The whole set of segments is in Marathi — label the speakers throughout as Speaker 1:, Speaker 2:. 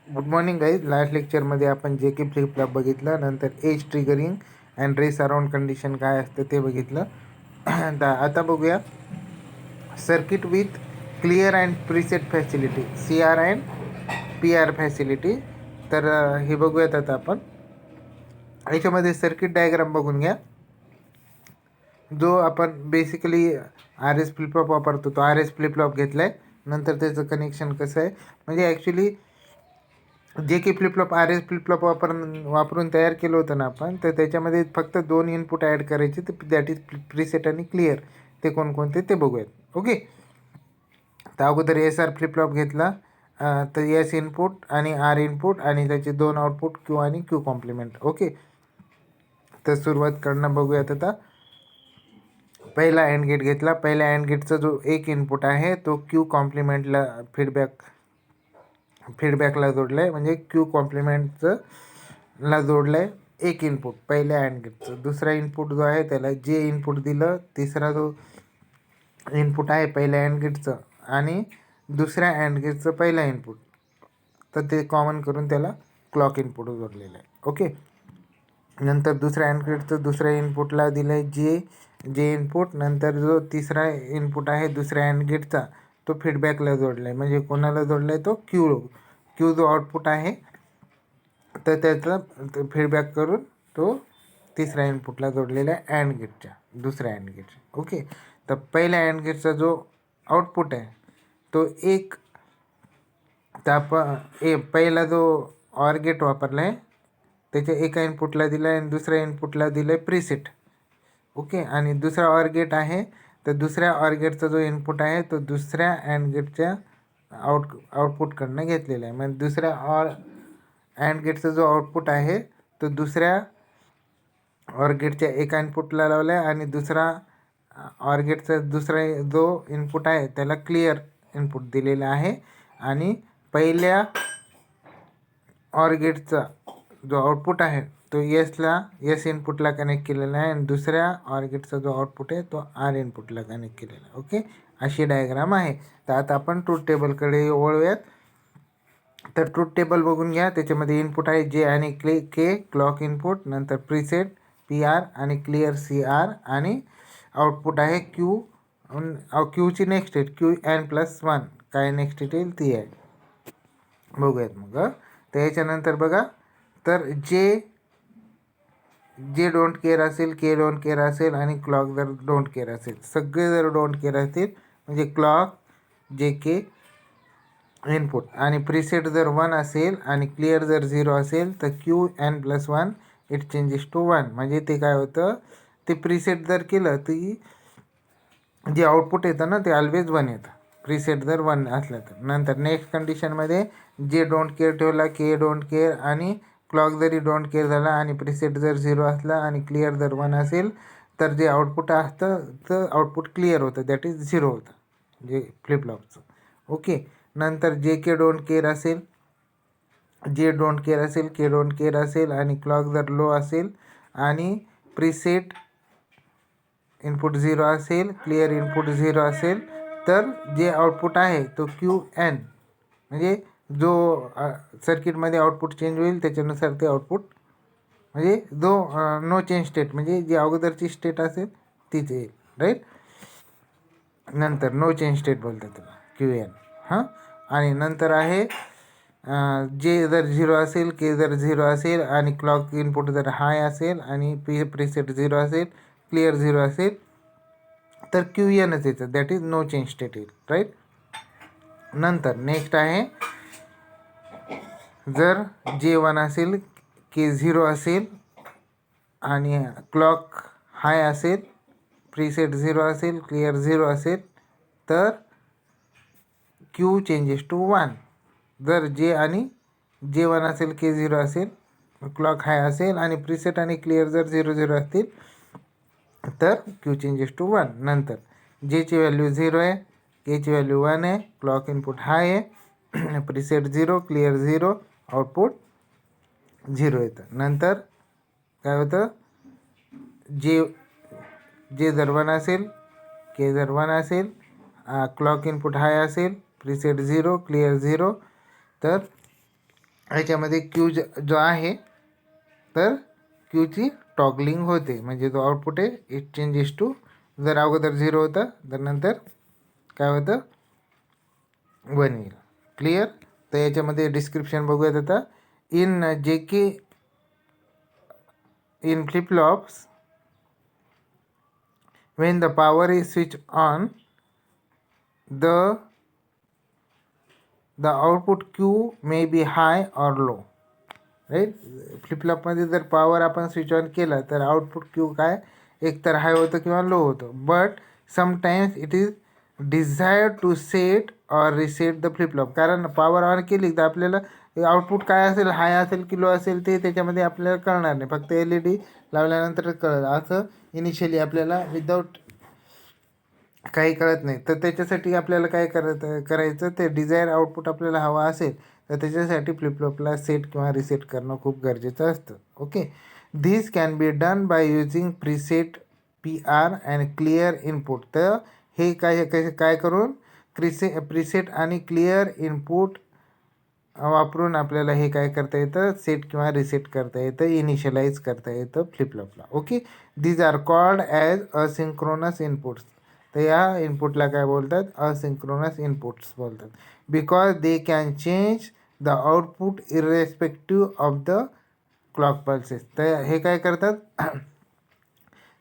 Speaker 1: Good morning guys. लास्ट लेक्चरमध्ये आपण जे के फ्लिप फ्लॉप बघितलं, नंतर edge triggering and race around condition काय असतं ते बघितलं. आता बघूया circuit with clear and preset facility, C R and P R facility. तर हे बघूयात आता आपण. याच्यामध्ये सर्किट डायग्राम बघून घ्या. जो आपण basically R S flip flop वापरतो तो आर एस फ्लिप फ्लॉप घेतला आहे. नंतर त्याचं कनेक्शन कसं आहे, म्हणजे actually J K flip flop R S flip flop वापरून तयार केलं होतं ना आपण, तर त्याच्यामध्ये फक्त 2 इनपुट ॲड करायचे, तर दॅट इज प्रीसेट आणि क्लिअर. ते कोणकोणते ते बघूयात. ओके, तर अगोदर एस आर फ्लिप फ्लॉप घेतला, तर एस इनपुट आणि आर इनपुट आणि त्याचे 2 आउटपुट क्यू आणि क्यू कॉम्प्लिमेंट. ओके, तर सुरुवात करणं बघूयात आता. पहिला अँड गेट घेतला. पहिल्या अँड गेटचा जो एक इनपुट आहे तो क्यू कॉम्प्लिमेंटला फीडबॅकला जोडलं आहे, म्हणजे क्यू कॉम्प्लिमेंटचं ला जोडलं आहे एक इनपुट पहिल्या अँड गेटचं. दुसरा इनपुट जो आहे त्याला जे इनपुट दिलं, तिसरा जो इनपुट आहे पहिल्या अँड गेटचं आणि दुसऱ्या अँड गेटचं पहिला इनपुट, तर ते कॉमन करून त्याला क्लॉक इनपुट जोडलेलं आहे. ओके, नंतर दुसऱ्या अँड गेटचं दुसऱ्या इनपुटला दिलं आहे जे इनपुट. नंतर जो तिसरा इनपुट आहे दुसऱ्या अँड गेटचा तो फीडबॅकला जोडला आहे, म्हणजे कोणाला जोडला आहे तो क्यू जो आउटपुट आहे तर त्याचा फीडबॅक करून तो तिसऱ्या इनपुटला जोडलेला आहे अँड गेटच्या, दुसऱ्या अँड गेटच्या. ओके, तर पहिल्या अँड गेटचा जो आउटपुट आहे तो एक, तर आपण पहिला जो ऑर गेट वापरला आहे त्याच्या एका इनपुटला दिला आहे आणि दुसऱ्या इनपुटला दिलं आहे प्रीसेट. ओके, आणि दुसरा ऑर गेट आहे, तर दुसऱ्या ऑर गेटचा जो इनपुट आहे तो दुसऱ्या अँड गेटच्या आउटपुटकडनं घेतलेला आहे. म्हणजे दुसऱ्या अँड गेटचा जो आउटपुट आहे तो दुसऱ्या ऑर गेटच्या एका इनपुटला लावला आहे आणि दुसरा ऑर गेटचा दुसरा जो इनपुट आहे त्याला क्लिअर इनपुट दिलेला आहे. आणि पहिल्या ऑर गेटचा जो आउटपुट आहे तो एस इनपुटला कनेक्ट केलेला आहे आणि दुसऱ्या ऑर गेटचा जो आउटपुट आहे तो आर इनपुटला कनेक्ट केलेला आहे. ओके, अशी डायग्राम आहे. तर आता आपण ट्रूथ टेबलकडे वळूयात. तर ट्रूथ टेबल बघून घ्या. त्याच्यामध्ये इनपुट आहे जे आणि के क्लॉक इनपुट, नंतर प्रीसेट पी आर आणि क्लिअर सी आर, आणि आउटपुट आहे क्यूची next state Q N plus 1. काय नेक्स्ट स्टेट येईल ती आहे, बघूयात मग. तर याच्यानंतर बघा, तर जे डोंट केअर असेल, के डोंट केअर असेल आणि क्लॉक जर डोंट केअर असेल, सगळे जर डोंट केअर असतील म्हणजे क्लॉक, जे के इनपुट आणि प्रीसेट जर 1 असेल आणि क्लिअर जर 0 असेल, तर Q N plus 1 it changes to 1. म्हणजे ते काय होतं, ते प्रीसेट जर केलं ती जे आउटपुट येतं ना ते ऑलवेज 1 येतं, प्रीसेट जर 1 असलं तर. नंतर नेक्स्ट कंडिशनमध्ये जे डोंट केअर ठेवला, के डोंट केअर आणि क्लॉक जरी डोंट केअर झाला आणि प्रीसेट जर 0 असला आणि क्लिअर जर 1 असेल, तर जे आउटपुट असतं तर आउटपुट क्लिअर होतं, दॅट इज 0 होतं जे फ्लिपफ्लॉपचं. ओके, नंतर जे के डोंट केअर असेल, जे डोंट केअर असेल, के डोंट केअर असेल आणि क्लॉक जर लो असेल आणि प्रीसेट इनपुट 0 असेल, क्लिअर इनपुट 0 असेल, तर जे आउटपुट आहे तो क्यू एन, म्हणजे जो सर्किटमध्ये आउटपुट चेंज होईल त्याच्यानुसार ते आउटपुट, म्हणजे जो नो चेंज स्टेट, म्हणजे जी अगोदरची स्टेट असेल तीच येईल, राईट. नंतर नो चेंज स्टेट बोलतात त्याला, क्यू एन. हां, आणि नंतर आहे जे जर 0 असेल, के जर 0 असेल आणि क्लॉक इनपुट जर हाय असेल आणि प्रीसेट 0 असेल, क्लिअर 0 असेल, तर क्यू एनच येतं, that is no change state येईल, राईट. नंतर नेक्स्ट आहे, जर जे 1 असेल, के 0 असेल आणि क्लॉक हाय असेल, प्रीसेट 0 असेल, क्लिअर 0 असेल, तर क्यू चेंजेस टू 1. जर जे 1 असेल, के 0 असेल, क्लॉक हाय असेल आणि प्रीसेट आणि क्लिअर जर 0 0 असतील, तर क्यू चेंजेस टू 1. नंतर जेची व्हॅल्यू 0 आहे, केची व्हॅल्यू 1 आहे, क्लॉक इनपुट हाय आहे, प्रीसेट 0, क्लिअर 0, आउटपुट 0 येतं. नंतर काय होतं, जे जर 1 असेल, के जर 1 असेल, क्लॉक इनपुट हाय असेल, प्रीसेट 0, क्लिअर 0, तर ह्याच्यामध्ये क्यू जो आहे तर क्यूची टॉगलिंग होते, म्हणजे जो आउटपुट आहे इट चेंजेस टू, जर अगोदर 0 होतं तर नंतर काय होतं 1 येईल. क्लिअर. तर याच्यामध्ये डिस्क्रिप्शन बघूयात आता. इन जे के in flip flops when the power is switched on, the output Q may be high or low. Right. फ्लिपफ्लॉपमध्ये जर पॉवर आपण स्विच ऑन केला तर आउटपुट क्यू काय एकतर हाय होतं किंवा लो होतं. But sometimes it is desire to set or reset the flip flop. कारण पॉवर ऑन केली तर आपल्याला आउटपुट काय असेल, हाय असेल की लो असेल ते त्याच्यामध्ये आपल्याला कळणार नाही, फक्त LED लावल्यानंतर कळलं. असं इनिशियली आपल्याला विदाऊट काही कळत नाही. तर त्याच्यासाठी आपल्याला काय करायचं, ते डिझायर आउटपुट आपल्याला हवा असेल तर त्याच्यासाठी फ्लिपफ्लॉपला सेट किंवा रिसेट करणं खूप गरजेचं असतं. Okay. This can be done by using preset PR and clear input. तर हे काय करून प्रीसेट आणि क्लिअर इनपुट वापरून आपल्याला हे काय करता येतं, सेट किंवा रिसेट करता येतं, इनिशियलाइज करता येतं फ्लिपफ्लॉपला. Okay. These are called as asynchronous inputs. तर या इनपुटला काय बोलतात, असिंक्रोनस इनपुट्स बोलतात. Because they can change the output irrespective of the clock pulses. तर हे काय करतात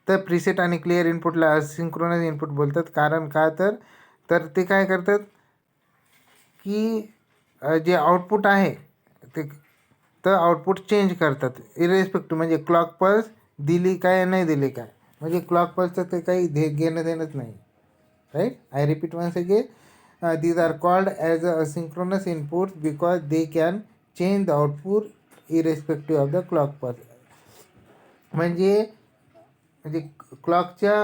Speaker 1: तर प्रीसेट आणि क्लिअर इनपुटला असिंक्रोनस इनपुट बोलतात. कारण का तर ते काय करतात की जे आउटपुट आहे ते तर आउटपुट चेंज करतात इरेस्पेक्टिव्ह, म्हणजे क्लॉक पल्स दिली काय नाही दिली काय, म्हणजे क्लॉक पल्सचं ते काही घेणं देणंच नाही. Right. I repeat once again. these are called as asynchronous inputs because they can change the output irrespective of the clock pulse. म्हणजे क्लॉकच्या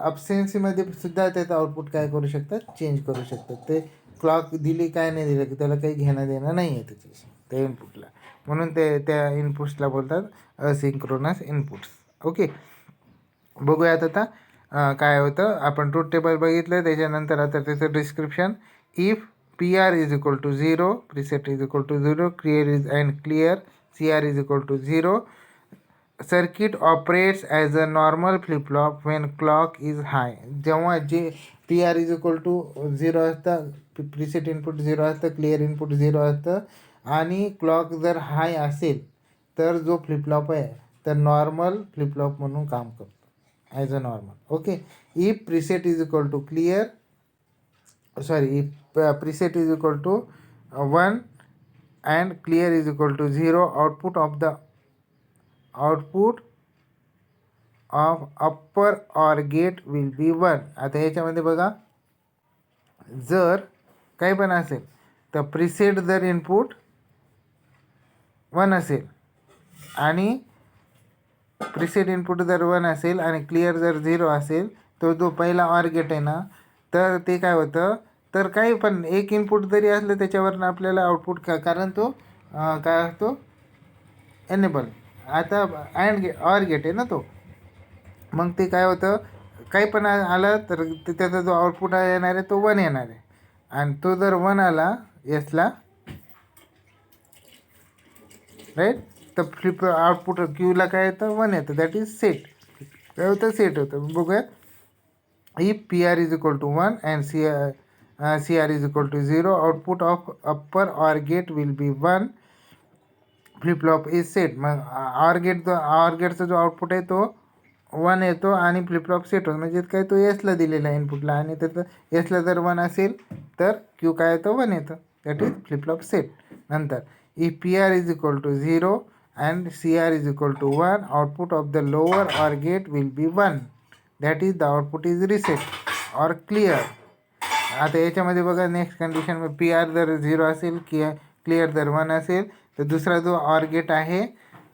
Speaker 1: अब्सेन्सीमध्ये सुद्धा त्याचं आउटपुट काय करू शकतात, चेंज करू शकतात. ते क्लॉक दिली काय नाही दिलं की त्याला काही घेणं देणं नाही आहे त्याच्याशी, त्या इनपुटला. म्हणून त्या इनपुट्सला बोलतात असिंक्रोनस इनपुट्स. ओके. बघूयात आता काय होतं. आपण ट्रूथ टेबल बघितलं, त्याच्यानंतर आता त्याचं description. If PR is equal to 0, preset is equal to 0, clear CR is equal to 0, circuit operates as a normal flip flop when clock is high. जेव्हा जे PR इज इक्वल टू 0 असतं, प्रीसेट इनपुट 0 असतं, क्लिअर इनपुट 0 असतं, आणि क्लॉक जर हाय असेल तर जो फ्लिपफ्लॉप आहे तर नॉर्मल फ्लिपफ्लॉप म्हणून काम करतो, as a normal. Okay. If preset is equal to if preset is equal to 1 and clear is equal to 0, output of upper OR gate will be 1. आता ह्याच्यामध्ये बघा, जर काही पण असेल तर प्रीसेट जर इनपुट 1 असेल आणि प्रीसेट इनपुट जर 1 असेल आणि क्लिअर जर 0 असेल, तर जो पहिला ऑर गेट आहे ना, तर ते काय होतं, तर काही पण एक इनपुट जरी असलं त्याच्यावरनं आपल्याला आउटपुट कारण तो काय असतो, एनेबल. आता ऑर गेट आहे ना तो, मग ते काय होतं, काही पण आलं तर त्याचा जो आउटपुट येणार आहे तो 1 येणार आहे. आणि तो जर 1 आला एसला, राईट, तर आउटपुट क्यूला काय येतं, 1 येतं, दॅट इज सेट. काय होतं, सेट होतं. बघूया. If PR is equal to 1 and CR is equal to 0, output of upper OR gate will be 1, flip flop is set. मग ऑर गेटचा जो आउटपुट आहे तो 1 येतो आणि फ्लिपफ्लॉप सेट होतो. म्हणजे काय, तो एसला दिलेला इनपुटला, आणि त्याचं एसला जर 1 असेल तर क्यू काय येतो, 1 येतं, दॅट इज फ्लिपफ्लॉप सेट. नंतर if PR is equal to 0 and CR is equal to 1, output of the lower or gate will be 1, that is the output is reset or clear. आता याच्यामध्ये बघा, नेक्स्ट कंडिशन, PR जर 0 असेल, क्लिअर जर 1 असेल, तर दुसरा जो ऑर गेट आहे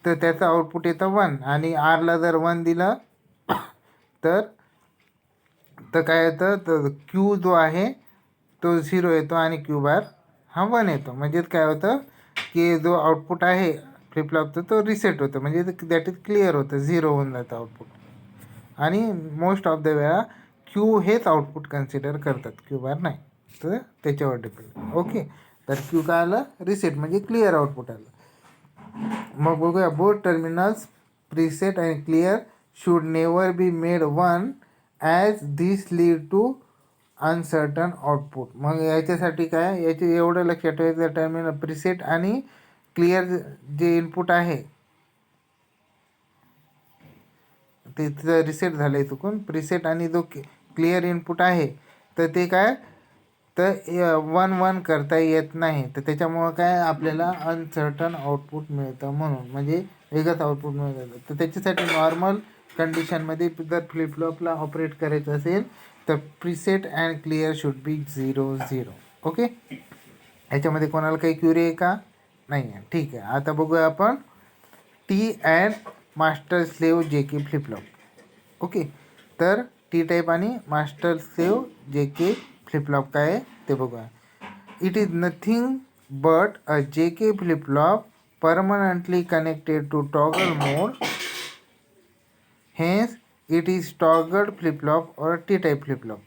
Speaker 1: तर त्याचं आउटपुट येतं 1, आणि आरला जर 1 दिलं तर काय येतं, तर क्यू जो आहे तो 0 येतो आणि क्यू बार हा 1 येतो. म्हणजे काय होतं की जो आउटपुट आहे फ्लिपफ्लॉपचं तो रिसेट होतं, म्हणजे दॅट इज क्लिअर होतं, 0 होऊन जातं आउटपुट. आणि मोस्ट ऑफ द वेळा क्यू हेच आउटपुट कन्सिडर करतात, क्यू बार नाही, तर त्याच्यावर डिपेंड. ओके. तर क्यू काय आलं, रिसेट म्हणजे क्लिअर आउटपुट आलं. मग बघूया, both terminals preset and clear should never be made one as this lead to uncertain output. मग याच्यासाठी काय, याचे एवढं लक्षात ठेवायचं, टर्मिनल प्रीसेट आणि क्लिअर जे इनपुट आहे ते तिथं रिसेट झालं आहे चुकून, प्रीसेट आणि जो क्लिअर इनपुट आहे तर ते काय, तर वन वन करता येत नाही. तर त्याच्यामुळं काय आपल्याला अनसर्टन आउटपुट मिळतं, म्हणून म्हणजे वेगळंच आउटपुट मिळतं. तर त्याच्यासाठी नॉर्मल कंडिशनमध्ये जर फ्लिपफ्लॉपला ऑपरेट करायचं असेल तर preset and clear should be 0 0. Okay, याच्यामध्ये कोणाला काही क्युरी आहे का, नाही आहे, ठीक आहे. आता बघूया आपण T and master slave J K flip flop. Okay, तर टी टाईप आणि master slave J K flip flop काय आहे ते बघूया. It is nothing but a J K flip flop permanently connected to toggle mode. Hence it is toggled flip-flop or T-type flip-flop.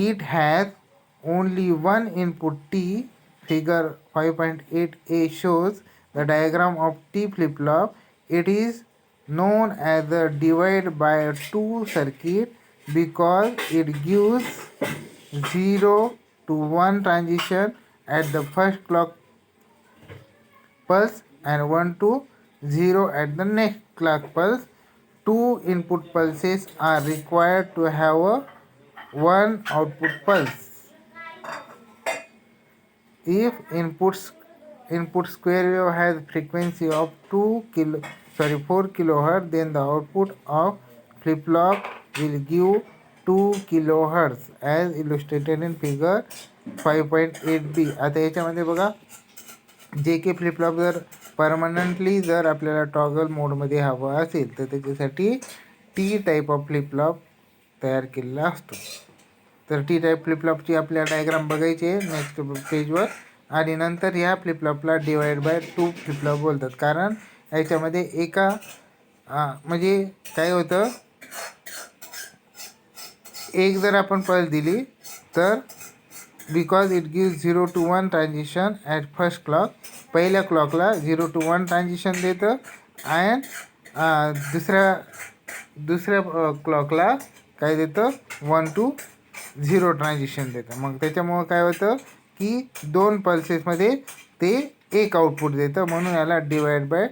Speaker 1: It has only one input T. Figure 5.8a shows the diagram of T flip-flop. It is known as the divide by 2 circuit because it gives 0 to 1 transition at the first clock pulse and 1 to 0 at the next clock pulse. 2 input pulses are required to have a 1 output pulse. If input square wave has frequency of 4 kilohertz, then the output of flip flop will give 2 kilohertz as illustrated in figure 5.8b. आता याच्यामध्ये बघा, जे के फ्लिपफ्लॉप जर परमनंटली जर आपल्याला टॉगल मोडमध्ये हवं असेल तर त्याच्यासाठी टी टाईप ऑफ फ्लिपफ्लॉप तयार केलेला असतो. तर टी टाईप फ्लिपफ्लॉपची आपल्या डायग्राम बघायची आहे नेक्स्ट पेजवर. आणि नंतर ह्या फ्लिपफ्लॉपला डिवाइड बाय 2 फ्लिपफ्लॉप बोलतात, कारण याच्यामध्ये एका म्हणजे काय होतं, एक जर आपण पल्स दिली तर because it give 0 to 1 transition at first clock, पहिल्या क्लॉकला 0 to 1 ट्रान्झिशन देतं अँड दुसऱ्या क्लॉकला काय देतं, 1 to 0 ट्रान्झिशन देतं. मग त्याच्यामुळं काय होतं की 2 पल्सेसमध्ये ते एक आउटपुट देतं, म्हणून याला डिवाइड बाय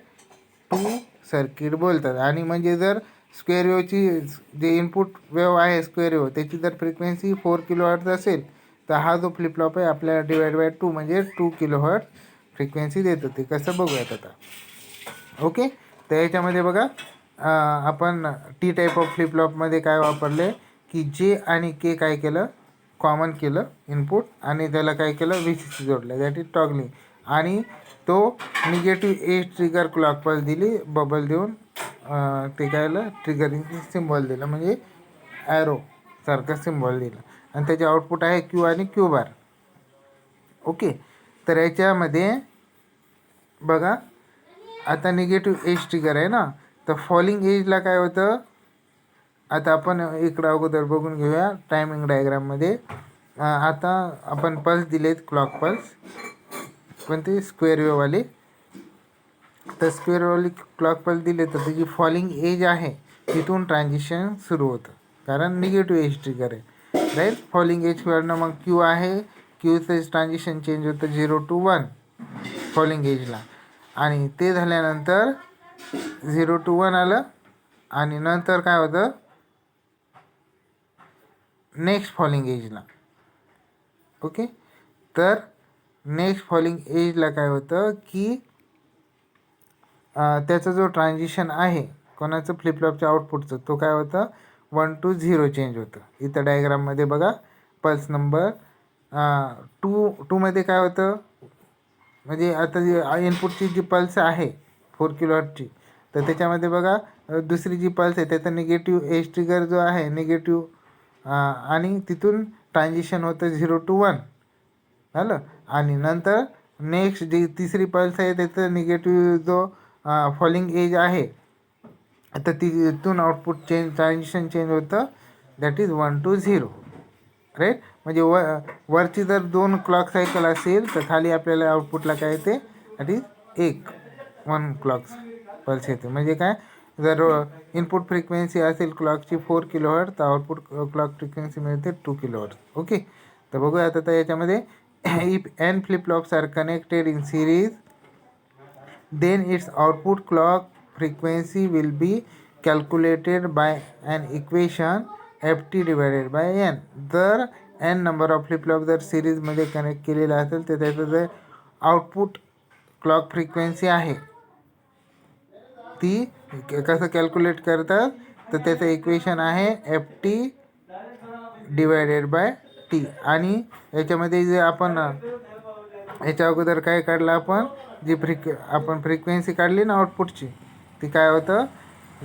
Speaker 1: 2 सर्किट बोलतात. आणि म्हणजे जर स्क्वेअर वेवची जे इनपुट वेव आहे स्क्वेअर वेव त्याची जर फ्रिक्वेन्सी 4 किलोहर्ट्ज असेल तर हा जो फ्लिपफ्लॉप आहे आपल्याला डिवाइड बाय 2 म्हणजे 2 किलोहर्ट्ज फ्रिक्वेन्सी देतं. ते कसं बघूयात आता. ओके, तर याच्यामध्ये बघा आपण टी टाईप ऑफ फ्लिपफ्लॉपमध्ये काय वापरले की जे आणि के काय केलं, कॉमन केलं इनपुट आणि त्याला काय केलं, VCC जोडलं, दॅट इज टॉगलिंग. आणि तो negative edge trigger clock pulse दिली बबल देऊन, ते काय आलं, ट्रिगरिंग सिम्बॉल दिलं म्हणजे ॲरो सारखं सिम्बॉल दिलं आणि त्याचे आउटपुट आहे क्यू आणि क्यू बार. ओके, तर याच्यामध्ये बघा आता निगेटिव्ह एज ट्रिगर आहे ना, तर फॉलिंग एजला काय होतं, आता आपण इकडं अगोदर बघून घेऊया टायमिंग डायग्राममध्ये. आता आपण पल्स दिलेत क्लॉक पल्स, पण ते स्क्वेअर वेववाले, तर स्क्वेअर वेववाली क्लॉक पल्स दिले तर त्याची फॉलिंग एज आहे तिथून ट्रान्झिशन सुरू होतं, कारण निगेटिव्ह एज ट्रिगर आहे, राईट. फॉलिंग एजवरनं मग क्यू आहे, क्यूचं ट्रान्झिशन चेंज होतं 0 to 1 फॉलिंग एजला, आणि ते झाल्यानंतर 0 to 1 आलं आणि नंतर काय होतं नेक्स्ट फॉलिंग एजला. ओके, तर नेक्स्ट फॉलिंग एजला काय होतं की त्याचा जो ट्रान्झिशन आहे कोणाचं, फ्लिपफ्लॉपच्या आउटपुटचं, तो काय होतं 1 to 0 चेंज होतं. इथं डायग्राममध्ये बघा पल्स नंबर 2मध्ये काय होतं, म्हणजे आता जी इनपुटची जी पल्स आहे 4 किलोहर्ट्जची, तर त्याच्यामध्ये बघा दुसरी जी पल्स आहे त्याचा निगेटिव्ह एज ट्रिगर जो आहे निगेटिव्ह, आणि तिथून ट्रान्झिशन होतं 0 to 1 झालं. आणि नंतर नेक्स्ट जी तिसरी पल्स आहे त्याचं निगेटिव्ह जो फॉलिंग एज आहे तर तिथून आउटपुट ट्रान्झिशन चेंज होतं, दॅट इज 1 to 0, राईट. म्हणजे वरची जर 2 क्लॉक सायकल असेल तर खाली आपल्याला आउटपुटला काय येते, दॅट इज 1 क्लॉक पल्स येते. म्हणजे काय, जर इनपुट फ्रिक्वेन्सी असेल क्लॉकची 4 किलोहर्ट्ज तर आउटपुट क्लॉक फ्रिक्वेन्सी मिळते 2 किलोहर्ट्ज. ओके, तर बघूया आता. तर याच्यामध्ये if n flip flops are connected in series then its output clock frequency will be calculated by an equation ft divided by n. जर n number of flip flop जर सिरीजमध्ये कनेक्ट केलेला असेल तर त्याचं जे आउटपुट क्लॉक फ्रिक्वेन्सी आहे ती कसं कॅल्क्युलेट करतात, तर त्याचं इक्वेशन आहे F T divided bye T. आणि याच्यामध्ये जे आपण याच्या अगोदर काय काढलं, आपण जी आपण फ्रिक्वेन्सी काढली ना आउटपुटची, ती काय होतं,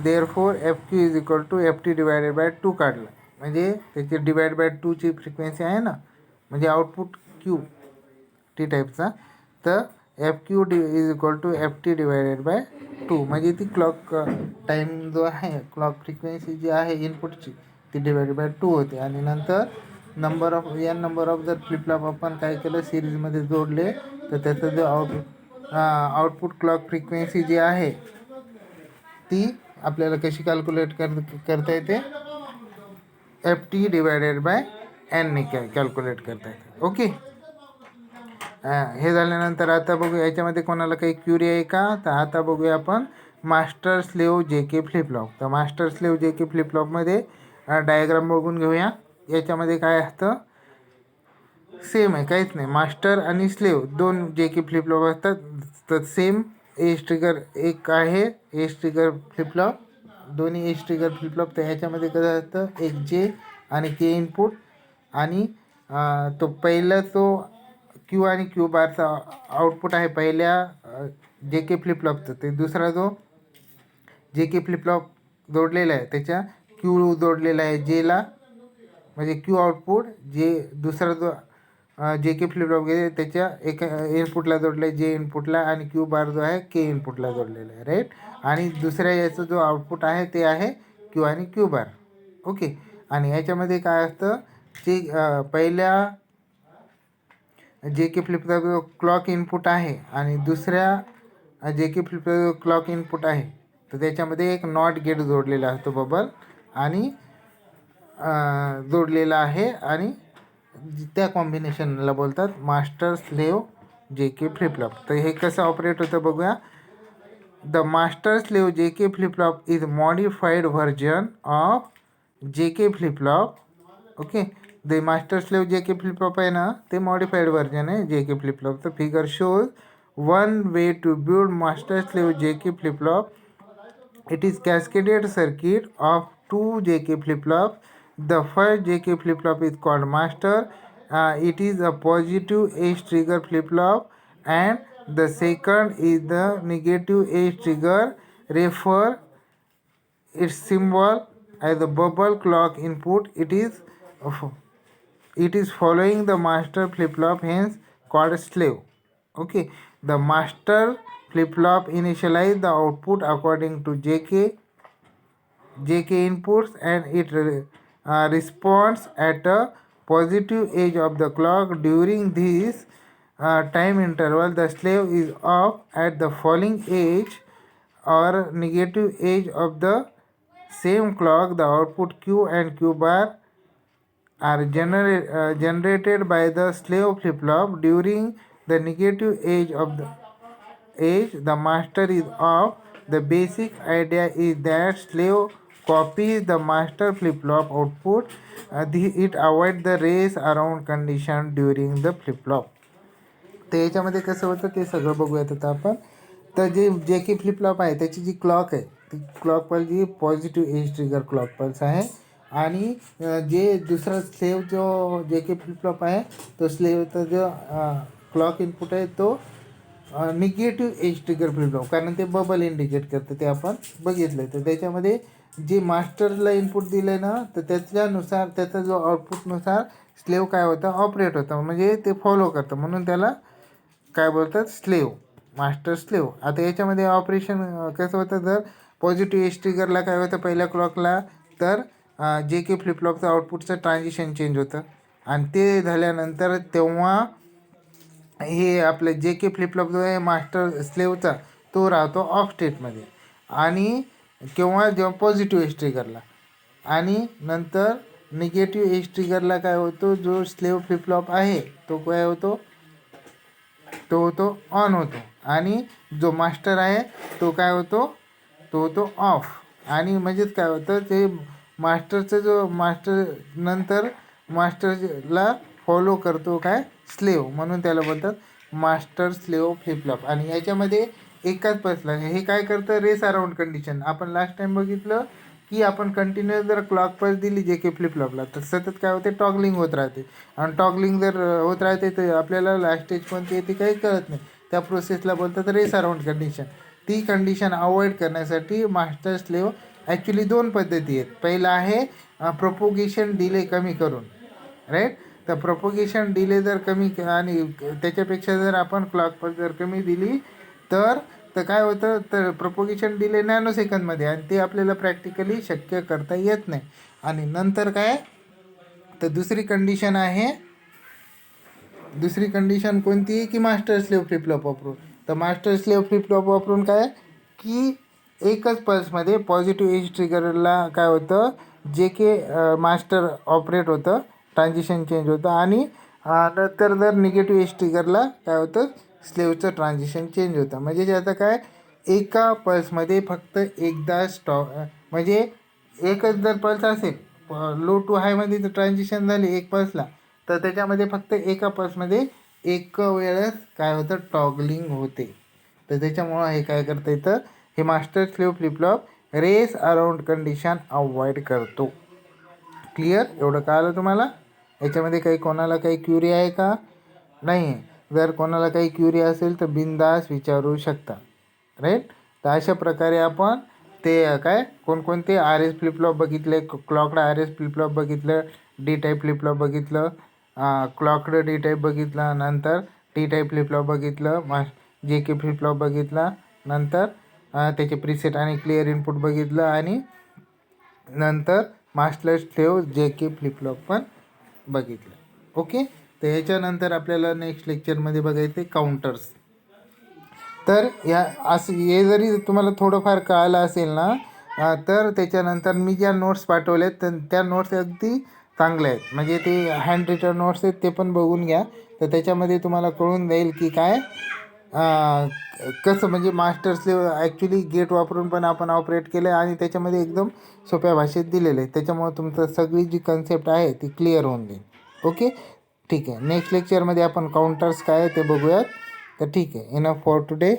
Speaker 1: therefore F Q is equal to F T divided by 2 काढलं. म्हणजे त्याची डिवाइड बाय 2ची फ्रिक्वेन्सी आहे ना, म्हणजे आउटपुट क्यू टी टाईपचा. तर F Q is equal to F T divided by 2 म्हणजे ती क्लॉक टाईम जो आहे, क्लॉक फ्रिक्वेन्सी जी आहे इनपुटची ती डिवायडेड बाय 2 होते. आणि नंतर नंबर ऑफ जर फ्लिपफ्लॉप आपण काय केलं, सिरीजमध्ये जोडले, तर त्याचं जो आउटपुट क्लॉक फ्रिक्वेन्सी जी आहे ती आपल्याला कशी कॅल्क्युलेट करता येते, एफ टी डिवायडेड बाय एनने कॅल्क्युलेट करता येते. ओके, हे झाल्यानंतर आता बघूया याच्यामध्ये कोणाला काही क्युरी आहे का. तर आता बघूया आपण master slave J K flip-flop. तर मास्टर स्लेव जे के फ्लिपफ्लॉपमध्ये डायग्राम बघून घेऊया. याच्यामध्ये काय असतं, सेम आहे, काहीच नाही. मास्टर आणि स्लेव 2 जे के फ्लिपफ्लॉप असतात, तर सेम एज ट्रिगर एक आहे, एज ट्रिगर फ्लिपफ्लॉप, दोन्ही एज ट्रिगर फ्लिपफ्लॉप. तर ह्याच्यामध्ये कसं असतं, एक जे आणि के इनपुट, आणि तो पहिला तो क्यू आणि क्यू बारचा आउटपुट आहे पहिल्या जे के फ्लिपफ्लॉपचं. ते दुसरा जो जे के फ्लिपफ्लॉप जोडलेला आहे त्याच्या क्यू जोडलेला आहे जेला, म्हणजे क्यू आउटपुट. जे दुसरा जो जे के फ्लिपफ्लॉप घेते त्याच्या एका इनपुटला जोडलं आहे जे इनपुटला, आणि क्यू बार जो आहे के इनपुटला जोडलेला आहे, राईट. आणि दुसऱ्या याचं जो आउटपुट आहे ते आहे क्यू आणि क्यू बार. ओके, आणि याच्यामध्ये काय असतं, जे पहिल्या जे के फ्लिपफ्लॉप जो क्लॉक इनपुट आहे आणि दुसऱ्या जे के फ्लिपफ्लॉप जो क्लॉक इनपुट आहे, तर त्याच्यामध्ये एक नॉट गेट जोडलेला असतो, बबल, आणि जोडलेला आहे, आणि त्या कॉम्बिनेशनला बोलतात master slave J K flip-flop. तर हे कसं ऑपरेट होतं बघूया. The master slave J K flip flop is modified version of J K flip flop. Okay, the master slave J K flip-flop आहे ना, ते मॉडिफाईड व्हर्जन आहे जे के फ्लिपफ्लॉपचं. Figure shows one way to build master slave J K flip flop. It is cascaded circuit of 2 JK flip-flops. The first JK flip-flop is called master. It is a positive edge trigger flip-flop, and the second is the negative edge trigger. Refer its symbol as a bubble clock input. It is following the master flip-flop, hence called slave. Okay, the master flip-flop initialize the output according to JK inputs, and it responds at a positive edge of the clock. During this time interval, the slave is off at the falling edge or negative edge of the same clock. The output Q and Q bar are generated by the slave flip-flop. During the negative edge of the master is off. The basic idea is that slave copies the master flip-flop output. It avoids the race around condition during the flip-flop. तर याच्यामध्ये कसं होतं ते सगळं बघूयात आता आपण. तर जे के फ्लिपफ्लॉप आहे त्याची जी क्लॉक आहे ती क्लॉक पल्स जी positive edge trigger clock pulse आहे. आणि जे दुसरा स्लेव जो जे के फ्लिपफ्लॉप आहे तो स्लेवचा जो क्लॉक इनपुट आहे तो निगेटिव्ह एज ट्रिगर फ्लिपफ्लॉप, कारण ते बबल इंडिकेट करतं ते आपण बघितलं. तर त्याच्यामध्ये जे मास्टरला इनपुट दिलं आहे ना, तर त्याच्यानुसार त्याचा जो आउटपुटनुसार स्लेव काय होतं, ऑपरेट होतं, म्हणजे ते फॉलो करतं, म्हणून त्याला काय बोलतात, स्लेव, मास्टर स्लेव. आता याच्यामध्ये ऑपरेशन कसं होतं, जर पॉझिटिव्ह एज ट्रिगरला काय होतं पहिल्या क्लॉकला, तर जे के फ्लिपफ्लॉपचं आउटपुटचं ट्रान्झिशन चेंज होतं. आणि ते झाल्यानंतर तेव्हा हे आपलं जे के फ्लिपफ्लॉप जो आहे मास्टर स्लेवचा तो राहतो ऑफ स्टेटमध्ये. आणि जेव्हा पॉझिटिव्ह एज ट्रिगरला, आणि नंतर निगेटिव्ह एज ट्रिगरला काय होतो, जो स्लेव फ्लिपफ्लॉप आहे तो काय होतो, तो होतो ऑन होतो. आणि जो मास्टर आहे तो काय होतो, तो होतो ऑफ. आणि म्हणजेच काय होतं, ते मास्टरचं जो मास्टर नंतर मास्टरला फॉलो करतो काय, स्लेव, म्हणून त्याला बोलतात मास्टर स्लेव फ्लिपफ्लॉप. आणि याच्यामध्ये एकाच पल्सला हे काय करतं, रेस अराउंड कंडिशन. आपण लास्ट टाइम बघितलं की आपण कंटिन्युअस जर क्लॉक पल्स दिली जे के फ्लिपफ्लॉपला तर सतत काय होते, टॉगलिंग होत राहते. आणि टॉगलिंग जर होत राहते तर आपल्याला लास्ट स्टेज कोणती येते काही कळत नाही. त्या प्रोसेसला बोलतात रेस अराउंड कंडिशन. ती कंडिशन अवॉइड करण्यासाठी मास्टर स्लेव ॲक्च्युली दोन पद्धती आहेत. पहिला आहे प्रोपोगेशन डिले कमी करून, राईट. तर प्रोपोगेशन डिले जर कमी आणि त्याच्यापेक्षा जर आपण क्लॉक पल्स जर कमी दिली तर काय होतं, तर प्रोपोगेशन डिले नॅनो सेकंदमध्ये, आणि ते आपल्याला प्रॅक्टिकली शक्य करता येत नाही. आणि नंतर काय, तर दुसरी कंडिशन कोणती, की मास्टर स्लेव फ्लिपफ्लॉप वापरून. तर मास्टर स्लेव फ्लिपफ्लॉप वापरून काय, की एकच पल्समध्ये पॉझिटिव्ह एज ट्रिगरला काय होतं, जे के मास्टर ऑपरेट होतं, ट्रान्झिशन चेंज होतं. आणि नंतर जर निगेटिव्ह एज ट्रिगरला काय होतं, स्लेवचं ट्रान्झिशन चेंज होतं. म्हणजे आता काय, एका पल्समध्ये फक्त एकदा म्हणजे एकच जर पल्स असेल, लो टू हायमध्ये जर ट्रान्झिशन झाली एक पल्सला, तर त्याच्यामध्ये फक्त एका पल्समध्ये एक वेळेस काय होतं, टॉगलिंग होते. तर त्याच्यामुळं हे काय करतं येतं, हे master slave flip flop race around condition avoid करतो. क्लिअर, एवढं कळलं तुम्हाला. याच्यामध्ये काही कोणाला काही क्युरी आहे का, नाही. जर कोणाला काही क्युरी असेल तर बिनधास्त विचारू शकता, राईट. तर अशा प्रकारे आपण ते काय कोणकोणते आर एस फ्लिपफ्लॉप बघितले, क्लॉकड आर एस फ्लिपफ्लॉप बघितलं, डी टाईप फ्लिपफ्लॉप बघितलं, क्लॉकड डी टाईप बघितलं, नंतर टी टाईप फ्लिपफ्लॉप बघितलं, जे के फ्लिपफ्लॉप बघितला, नंतर त्याचे प्रीसेट आणि क्लिअर इनपुट बघितलं, आणि नंतर master slave J K flip-flop पण बघितलं. ओके. तर याच्यानंतर आपल्याला नेक्स्ट लेक्चरमध्ये बघायचे काउंटर्स. तर हे जरी तुम्हाला थोडंफार कळालं असेल ना, तर त्याच्यानंतर मी ज्या नोट्स पाठवल्यात तर त्या नोट्स अगदी चांगल्या आहेत. म्हणजे ते हँड रिटन नोट्स आहेत, ते पण बघून घ्या. तर त्याच्यामध्ये तुम्हाला कळून जाईल की काय कसं, म्हणजे मास्टर स्लेव ॲक्च्युली गेट वापरून पण आपण ऑपरेट केलं आहे, आणि त्याच्यामध्ये एकदम सोप्या भाषेत दिलेलं आहे. त्याच्यामुळे तुमचं सगळी जी कन्सेप्ट आहे ती क्लिअर होऊन जाईल. ओके, ठीक आहे. नेक्स्ट लेक्चरमध्ये आपण काउंटर्स काय आहे ते बघूयात. तर ठीक आहे, इनफ फॉर टुडे.